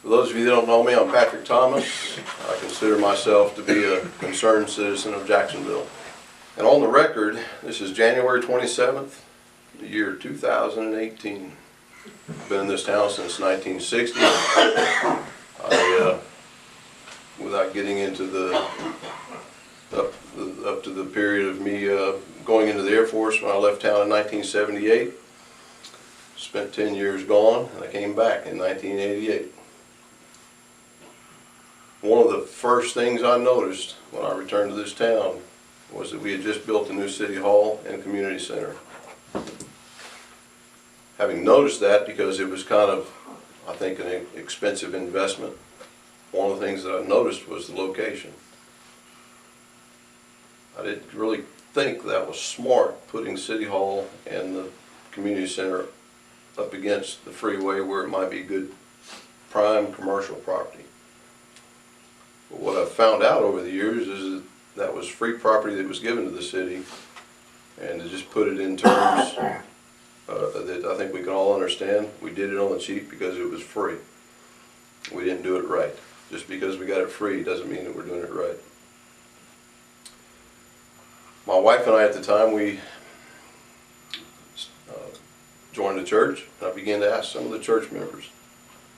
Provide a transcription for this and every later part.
For those of you that don't know me, I'm Patrick Thomas. I consider myself to be a concerned citizen of Jacksonville. And on the record, this is January 27th, the year 2018. I've been in this town since 1960. Without getting into up to the period of me going into the Air Force when I left town in 1978, spent 10 years gone, and I came back in 1988. One of the first things I noticed when I returned to this town was that we had just built a new city hall and community center. Having noticed that, because it was kind of, I think, an expensive investment, one of the things that I noticed was the location. I didn't really think that was smart, putting City Hall and the community center up against the freeway where it might be good prime commercial property. But what I've found out over the years is that that was free property that was given to the city, and to just put it in terms that I think we can all understand, we did it on the cheap because it was free. We didn't do it right. Just because we got it free doesn't mean that we're doing it right. My wife and I at the time, we joined the church, and I began to ask some of the church members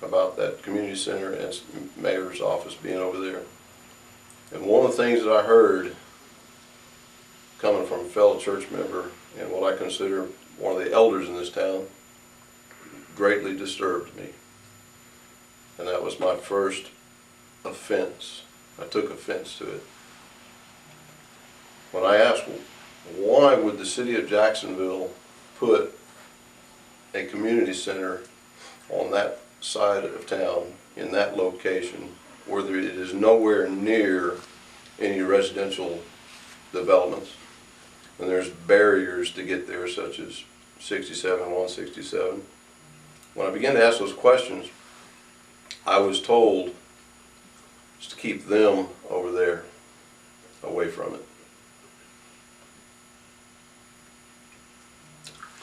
about that community center and mayor's office being over there. And one of the things that I heard coming from a fellow church member and what I consider one of the elders in this town greatly disturbed me. And that was my first offense. I took offense to it. When I asked, why would the city of Jacksonville put a community center on that side of town in that location where it is nowhere near any residential developments, and there's barriers to get there, such as 67, 167. When I began to ask those questions, I was told just to keep them over there, away from it.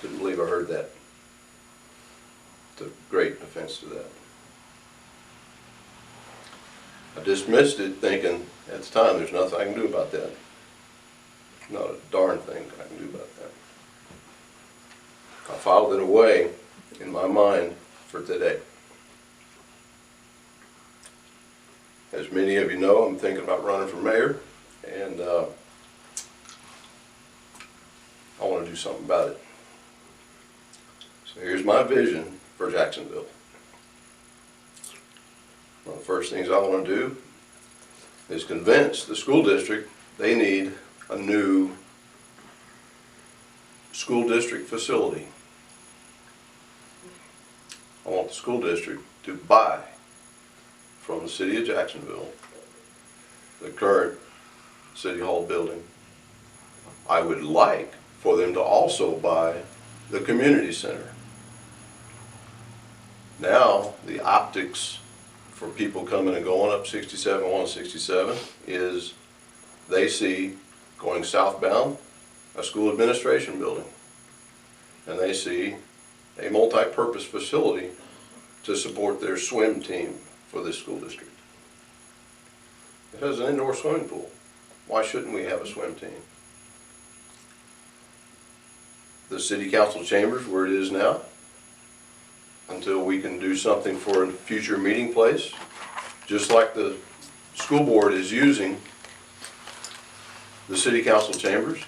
Couldn't believe I heard that. Took great offense to that. I dismissed it, thinking at the time there's nothing I can do about that. Not a darn thing I can do about that. I filed it away in my mind for today. As many of you know, I'm thinking about running for mayor, and I want to do something about it. So here's my vision for Jacksonville. One of the first things I want to do is convince the school district they need a new school district facility. I want the school district to buy from the city of Jacksonville the current City Hall building. I would like for them to also buy the community center. Now the optics for people coming and going up 67, 167 is they see going southbound a school administration building, and they see a multi-purpose facility to support their swim team for this school district. It has an indoor swimming pool. Why shouldn't we have a swim team? The city council chambers where it is now, until we can do something for a future meeting place, just like the school board is using the city council chambers,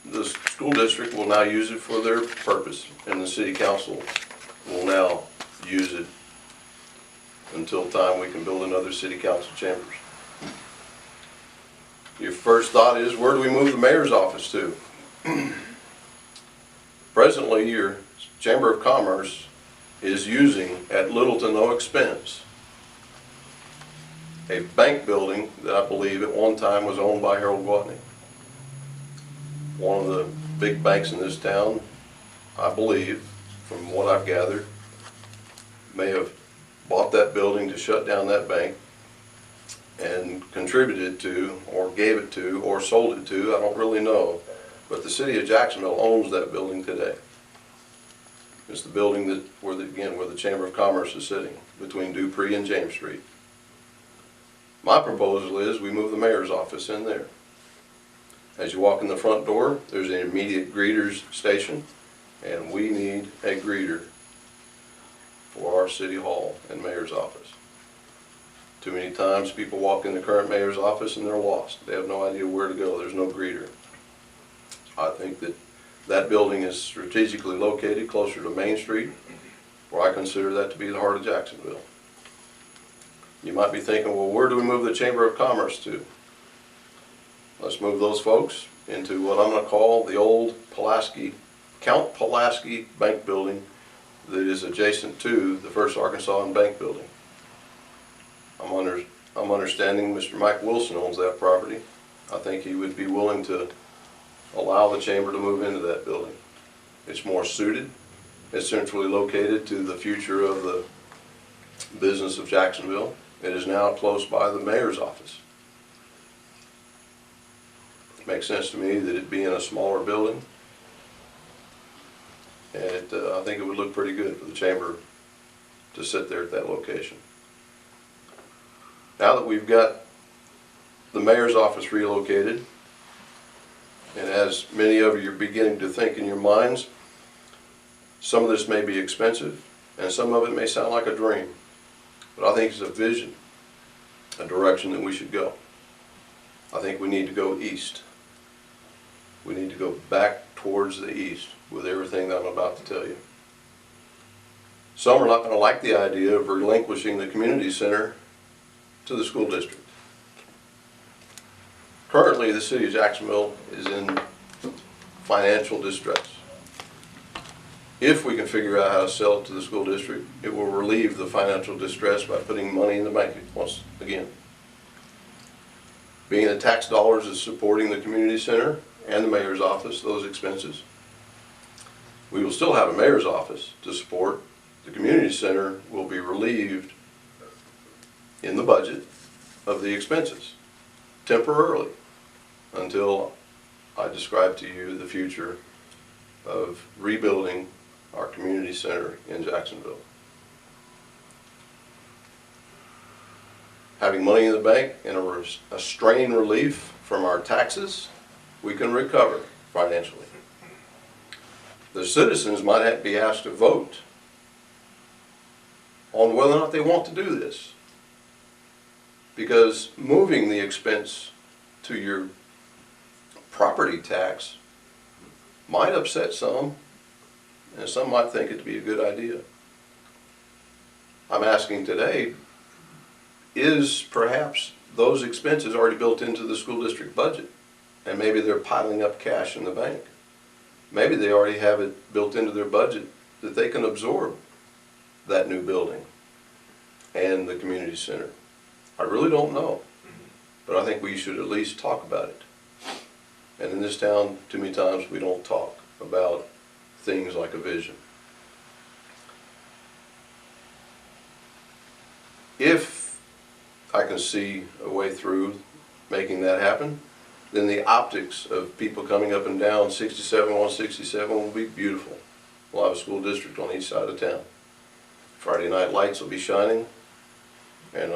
the school district will now use it for their purpose, and the city council will now use it until time we can build another city council chambers. Your first thought is, where do we move the mayor's office to? Presently, your Chamber of Commerce is using, at little to no expense, a bank building that I believe at one time was owned by Harold Gwatney. One of the big banks in this town, I believe, from what I've gathered, may have bought that building to shut down that bank and contributed to, or gave it to, or sold it to, I don't really know, but the city of Jacksonville owns that building today. It's the building that, where the Chamber of Commerce is sitting, between Dupree and James Street. My proposal is we move the mayor's office in there. As you walk in the front door, there's an immediate greeters station, and we need a greeter for our city hall and mayor's office. Too many times people walk in the current mayor's office and they're lost. They have no idea where to go. There's no greeter. I think that that building is strategically located closer to Main Street, where I consider that to be the heart of Jacksonville. You might be thinking, well, where do we move the Chamber of Commerce to? Let's move those folks into what I'm going to call the old Count Pulaski Bank Building that is adjacent to the First Arkansas and Bank Building. I'm understanding Mr. Mike Wilson owns that property. I think he would be willing to allow the chamber to move into that building. It's more suited. It's centrally located to the future of the business of Jacksonville. It is now close by the mayor's office. It makes sense to me that it be in a smaller building. And I think it would look pretty good for the chamber to sit there at that location. Now that we've got the mayor's office relocated, and as many of you are beginning to think in your minds, some of this may be expensive, and some of it may sound like a dream. But I think it's a vision, a direction that we should go. I think we need to go east. We need to go back towards the east with everything that I'm about to tell you. Some are not going to like the idea of relinquishing the community center to the school district. Currently, the city of Jacksonville is in financial distress. If we can figure out how to sell it to the school district, it will relieve the financial distress by putting money in the bank once again. Being that tax dollars is supporting the community center and the mayor's office, those expenses, we will still have a mayor's office to support. The community center will be relieved in the budget of the expenses temporarily until I describe to you the future of rebuilding our community center in Jacksonville. Having money in the bank and a strain relief from our taxes, we can recover financially. The citizens might be asked to vote on whether or not they want to do this, because moving the expense to your property tax might upset some, and some might think it to be a good idea. I'm asking today, is perhaps those expenses already built into the school district budget? And maybe they're piling up cash in the bank. Maybe they already have it built into their budget that they can absorb that new building and the community center. I really don't know, but I think we should at least talk about it. And in this town, too many times we don't talk about things like a vision. If I can see a way through making that happen, then the optics of people coming up and down 67-167 will be beautiful. We'll have a school district on each side of town. Friday night lights will be shining, and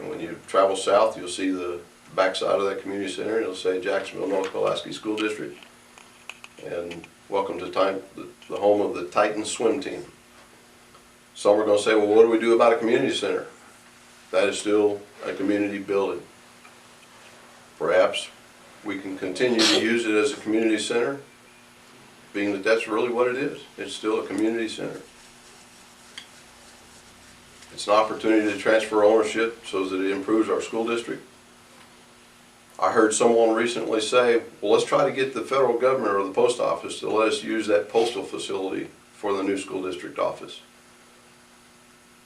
when you travel south, you'll see the backside of that community center, and it'll say Jacksonville North Pulaski School District, and welcome to the home of the Titans swim team. Some are going to say, well, what do we do about a community center? That is still a community building. Perhaps we can continue to use it as a community center, being that that's really what it is. It's still a community center. It's an opportunity to transfer ownership so that it improves our school district. I heard someone recently say, well, let's try to get the federal government or the post office to let us use that postal facility for the new school district office.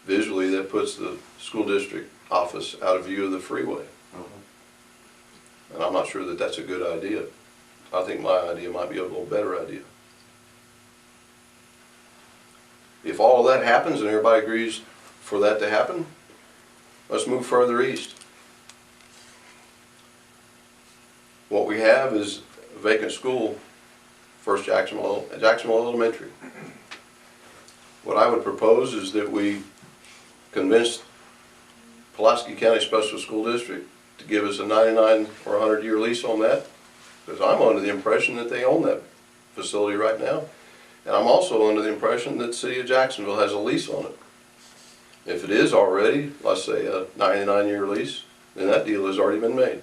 Visually, that puts the school district office out of view of the freeway. And I'm not sure that that's a good idea. I think my idea might be a little better idea. If all of that happens and everybody agrees for that to happen, let's move further east. What we have is a vacant school, First Jacksonville Elementary. What I would propose is that we convince Pulaski County Special School District to give us a 99 or 100-year lease on that, because I'm under the impression that they own that facility right now. And I'm also under the impression that the City of Jacksonville has a lease on it. If it is already, let's say a 99-year lease, then that deal has already been made.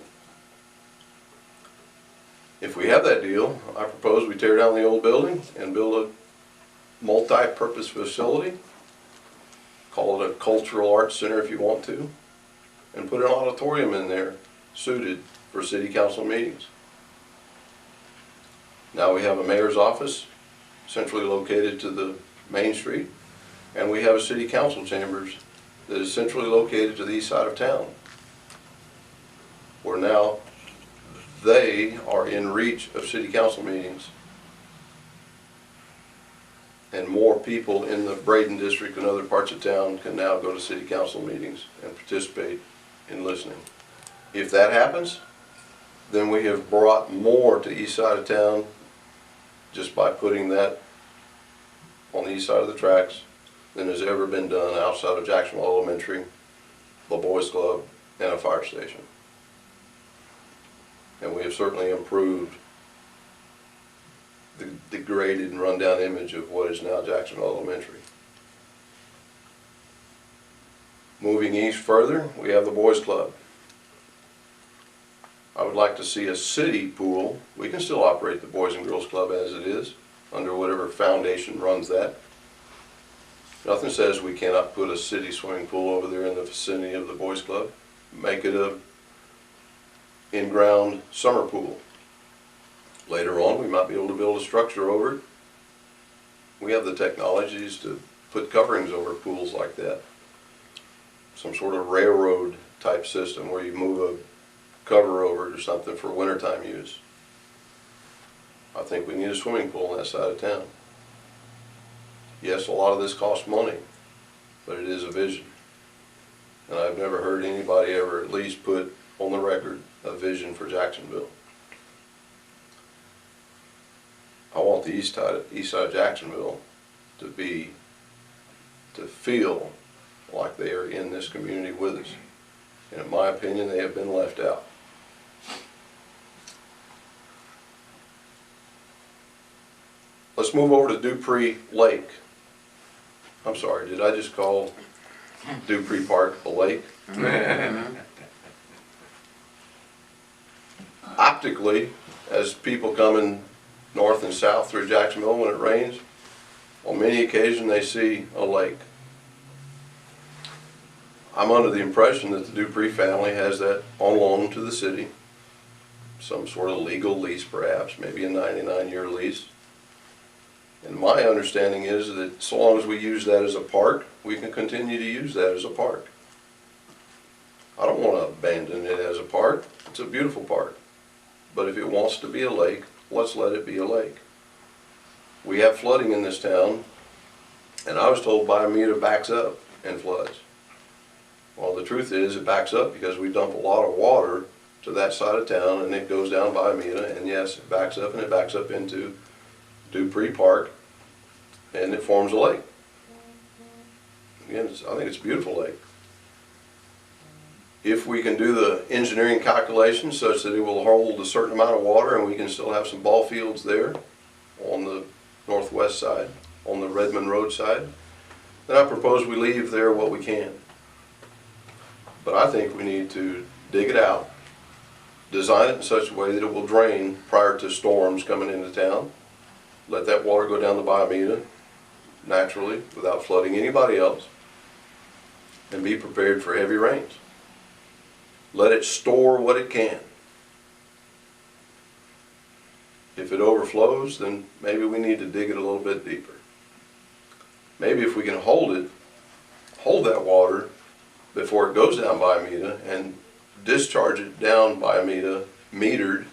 If we have that deal, I propose we tear down the old building and build a multi-purpose facility, call it a cultural arts center if you want to, and put an auditorium in there suited for city council meetings. Now we have a mayor's office centrally located to the main street, and we have a city council chambers that is centrally located to the east side of town, where now they are in reach of city council meetings, and more people in the Braden district and other parts of town can now go to city council meetings and participate in listening. If that happens, then we have brought more to east side of town just by putting that on the east side of the tracks than has ever been done outside of Jacksonville Elementary, the Boys Club, and a fire station. And we have certainly improved the degraded and rundown image of what is now Jacksonville Elementary. Moving east further, we have the Boys Club. I would like to see a city pool. We can still operate the Boys and Girls Club as it is, under whatever foundation runs that. Nothing says we cannot put a city swimming pool over there in the vicinity of the Boys Club. Make it a in-ground summer pool. Later on, we might be able to build a structure over it. We have the technologies to put coverings over pools like that. Some sort of railroad type system where you move a cover over it or something for wintertime use. I think we need a swimming pool on that side of town. Yes, a lot of this costs money, but it is a vision. And I've never heard anybody ever at least put on the record a vision for Jacksonville. I want the east side of Jacksonville to feel like they are in this community with us. And in my opinion, they have been left out. Let's move over to Dupree Lake. I'm sorry, did I just call Dupree Park a lake? Optically, as people coming north and south through Jacksonville when it rains, on many occasions they see a lake. I'm under the impression that the Dupree family has that on loan to the city, some sort of legal lease perhaps, maybe a 99-year lease. And my understanding is that so long as we use that as a park, we can continue to use that as a park. I don't want to abandon it as a park. It's a beautiful park. But if it wants to be a lake, let's let it be a lake. We have flooding in this town, and I was told Biomeda backs up and floods. Well, the truth is it backs up because we dump a lot of water to that side of town, and it goes down Biomeda, and yes, it backs up, and it backs up into Dupree Park, and it forms a lake. Again, I think it's a beautiful lake. If we can do the engineering calculations such that it will hold a certain amount of water and we can still have some ball fields there on the northwest side, on the Redmond Road side, then I propose we leave there what we can. But I think we need to dig it out, design it in such a way that it will drain prior to storms coming into town. Let that water go down the Biomeda naturally without flooding anybody else, and be prepared for heavy rains. Let it store what it can. If it overflows, then maybe we need to dig it a little bit deeper. Maybe if we can hold that water before it goes down Biomeda and discharge it down Biomeda metered,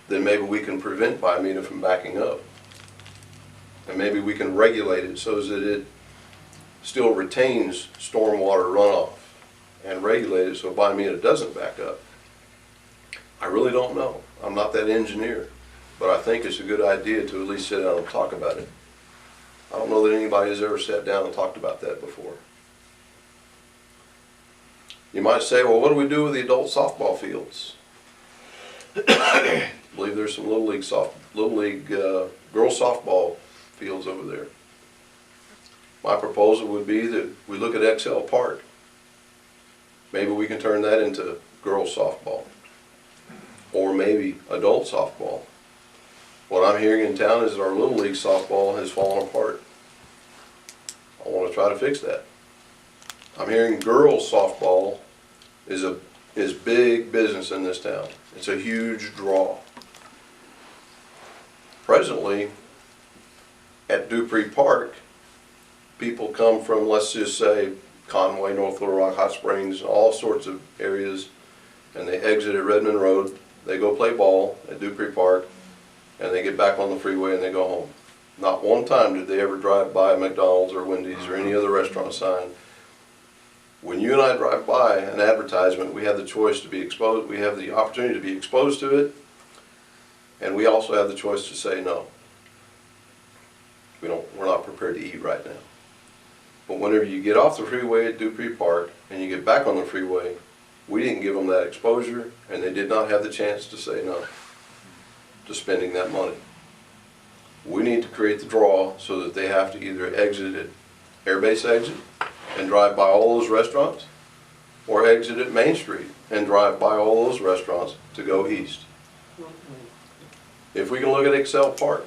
then maybe we can prevent Biomeda from backing up. And maybe we can regulate it so that it still retains stormwater runoff and regulate it so Biomeda doesn't back up. I really don't know. I'm not that engineer, but I think it's a good idea to at least sit down and talk about it. I don't know that anybody has ever sat down and talked about that before. You might say, well, what do we do with the adult softball fields? I believe there's some Little League girls softball fields over there. My proposal would be that we look at Excel Park. Maybe we can turn that into girls softball, or maybe adult softball. What I'm hearing in town is that our Little League softball has fallen apart. I want to try to fix that. I'm hearing girls softball is big business in this town. It's a huge draw. Presently, at Dupree Park, people come from, let's just say, Conway, North Little Rock, Hot Springs, all sorts of areas, and they exit at Redmond Road. They go play ball at Dupree Park, and they get back on the freeway and they go home. Not one time did they ever drive by McDonald's or Wendy's or any other restaurant sign. When you and I drive by an advertisement, we have the choice to be exposed, we have the opportunity to be exposed to it, and we also have the choice to say no. We're not prepared to eat right now. But whenever you get off the freeway at Dupree Park and you get back on the freeway, we didn't give them that exposure, and they did not have the chance to say no to spending that money. We need to create the draw so that they have to either exit at Airbase exit and drive by all those restaurants, or exit at Main Street and drive by all those restaurants to go east. If we can look at Excel Park,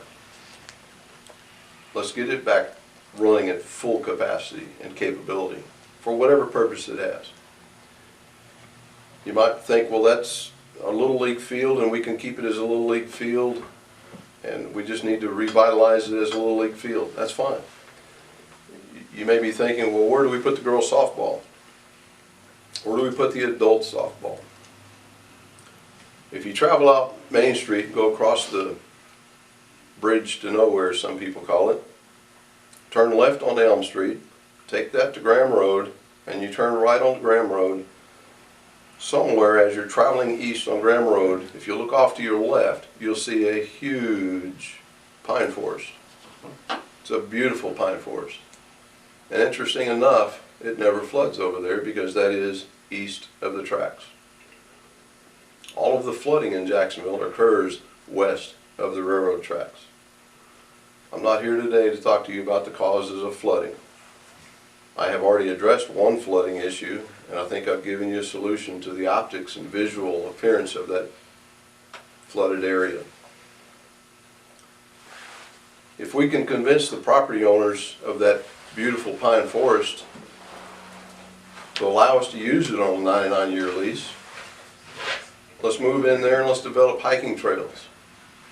let's get it back running at full capacity and capability for whatever purpose it has. You might think, well, that's a Little League field and we can keep it as a Little League field and we just need to revitalize it as a Little League field. That's fine. You may be thinking, well, where do we put the girls softball? Where do we put the adult softball? If you travel out Main Street, go across the bridge to nowhere, some people call it, turn left on Elm Street, take that to Graham Road, and you turn right on Graham Road. Somewhere as you're traveling east on Graham Road, if you look off to your left, you'll see a huge pine forest. It's a beautiful pine forest. And interesting enough, it never floods over there because that is east of the tracks. All of the flooding in Jacksonville occurs west of the railroad tracks. I'm not here today to talk to you about the causes of flooding. I have already addressed one flooding issue, and I think I've given you a solution to the optics and visual appearance of that flooded area. If we can convince the property owners of that beautiful pine forest to allow us to use it on a 99-year lease, let's move in there and let's develop hiking trails,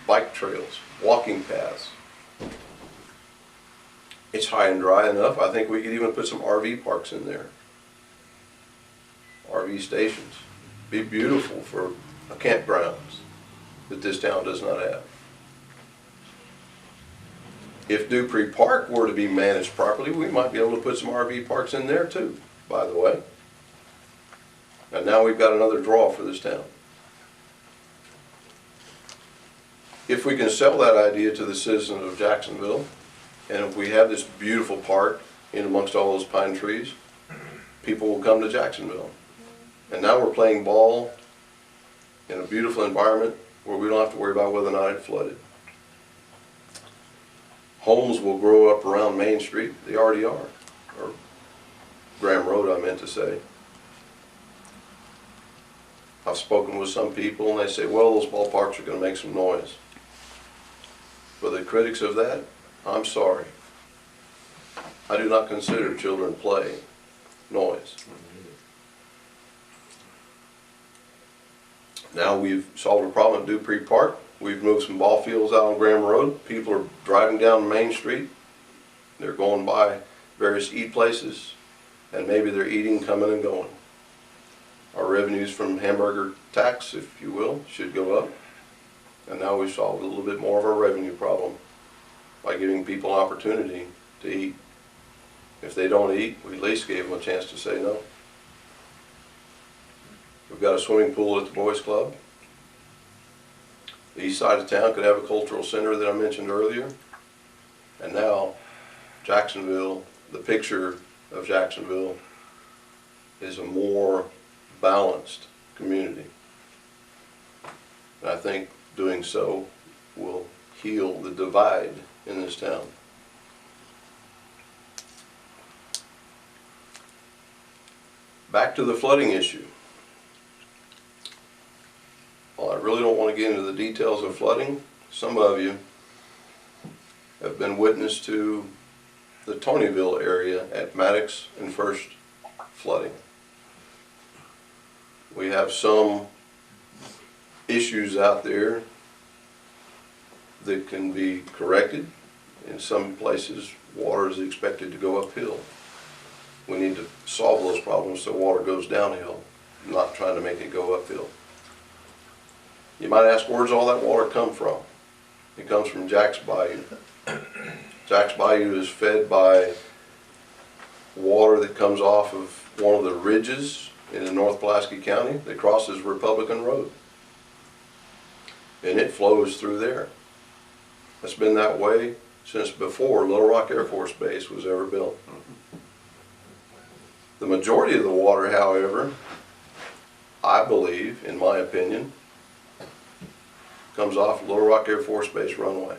bike trails, walking paths. It's high and dry enough. I think we could even put some RV parks in there. RV stations. Be beautiful for campgrounds that this town does not have. If Dupree Park were to be managed properly, we might be able to put some RV parks in there too, by the way. And now we've got another draw for this town. If we can sell that idea to the citizens of Jacksonville, and if we have this beautiful park in amongst all those pine trees, people will come to Jacksonville. And now we're playing ball in a beautiful environment where we don't have to worry about whether or not it flooded. Homes will grow up around Main Street. They already are. Or Graham Road, I meant to say. I've spoken with some people and they say, well, those ballparks are going to make some noise. For the critics of that, I'm sorry. I do not consider children play noise. Now we've solved a problem at Dupree Park. We've moved some ball fields out on Graham Road. People are driving down Main Street. They're going by various eat places, and maybe they're eating, coming and going. Our revenues from hamburger tax, if you will, should go up. And now we've solved a little bit more of our revenue problem by giving people opportunity to eat. If they don't eat, we at least gave them a chance to say no. We've got a swimming pool at the Boys Club. The east side of town could have a cultural center that I mentioned earlier. And now Jacksonville, the picture of Jacksonville is a more balanced community. And I think doing so will heal the divide in this town. Back to the flooding issue. Well, I really don't want to get into the details of flooding. Some of you have been witness to the Tonyville area at Maddox and First flooding. We have some issues out there that can be corrected. In some places, water is expected to go uphill. We need to solve those problems so water goes downhill, not trying to make it go uphill. You might ask, where's all that water come from? It comes from Jack's Bayou. Jack's Bayou is fed by water that comes off of one of the ridges in North Pulaski County that crosses Republican Road. And it flows through there. It's been that way since before Little Rock Air Force Base was ever built. The majority of the water, however, I believe, in my opinion, comes off Little Rock Air Force Base runway.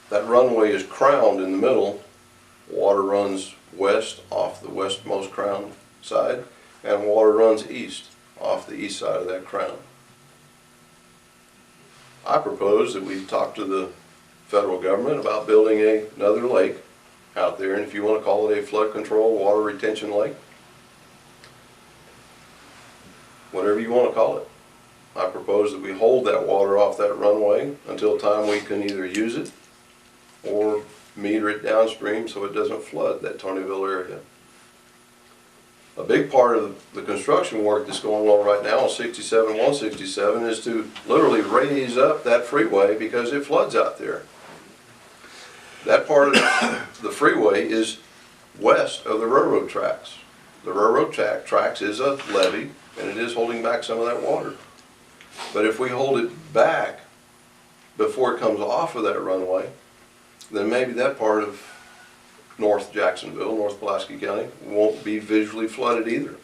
That runway is crowned in the middle. Water runs west off the westmost crown side, and water runs east off the east side of that crown. I propose that we talk to the federal government about building another lake out there, and if you want to call it a flood control water retention lake, whatever you want to call it. I propose that we hold that water off that runway until time we can either use it or meter it downstream so it doesn't flood that Tonyville area. A big part of the construction work that's going on right now on 67 167 is to literally raise up that freeway because it floods out there. That part of the freeway is west of the railroad tracks. The railroad tracks is a levee, and it is holding back some of that water. But if we hold it back before it comes off of that runway, then maybe that part of North Jacksonville, North Pulaski County, won't be visually flooded either.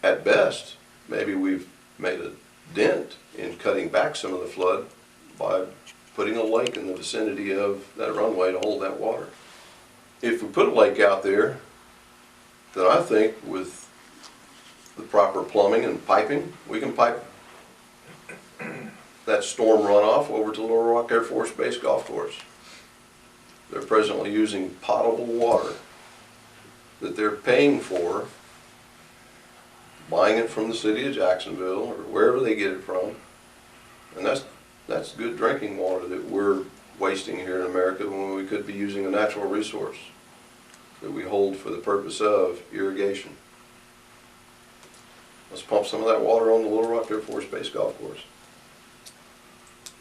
At best, maybe we've made a dent in cutting back some of the flood by putting a lake in the vicinity of that runway to hold that water. If we put a lake out there, then I think with the proper plumbing and piping, we can pipe that storm runoff over to Little Rock Air Force Base Golf Course. They're presently using potable water that they're paying for, buying it from the city of Jacksonville or wherever they get it from, and that's good drinking water that we're wasting here in America when we could be using a natural resource that we hold for the purpose of irrigation. Let's pump some of that water on the Little Rock Air Force Base Golf Course.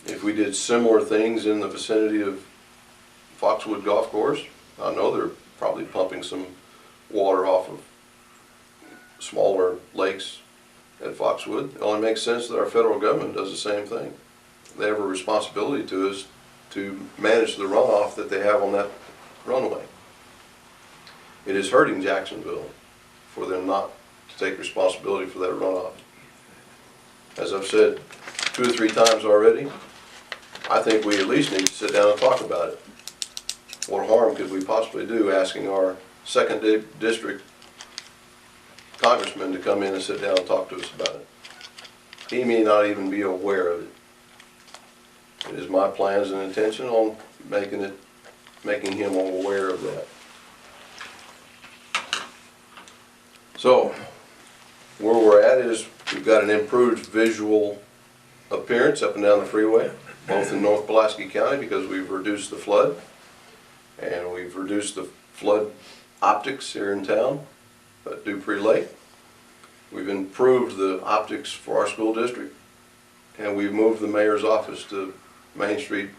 If we did similar things in the vicinity of Foxwood Golf Course, I know they're probably pumping some water off of smaller lakes at Foxwood. It only makes sense that our federal government does the same thing. They have a responsibility to us to manage the runoff that they have on that runway. It is hurting Jacksonville for them not to take responsibility for that runoff. As I've said 2 or 3 times already, I think we at least need to sit down and talk about it. What harm could we possibly do asking our 2nd District congressman to come in and sit down and talk to us about it? He may not even be aware of it. It is my plans and intention on making him aware of that. So, where we're at is we've got an improved visual appearance up and down the freeway, both in North Pulaski County because we've reduced the flood and we've reduced the flood optics here in town at Dupree Lake. We've improved the optics for our school district, and we've moved the mayor's office to Main Street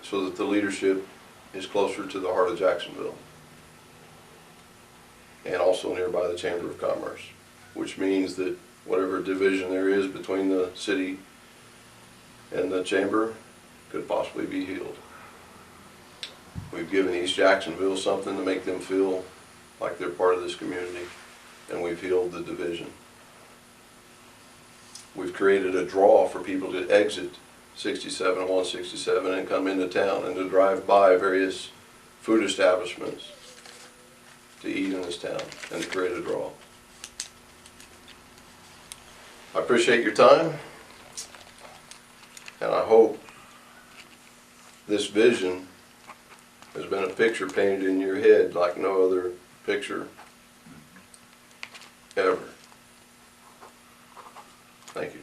so that the leadership is closer to the heart of Jacksonville and also nearby the Chamber of Commerce, which means that whatever division there is between the city and the Chamber could possibly be healed. We've given East Jacksonville something to make them feel like they're part of this community, and we've healed the division. We've created a draw for people to exit 67 and 167 and come into town and to drive by various food establishments to eat in this town and to create a draw. I appreciate your time, and I hope this vision has been a picture painted in your head like no other picture ever. Thank you.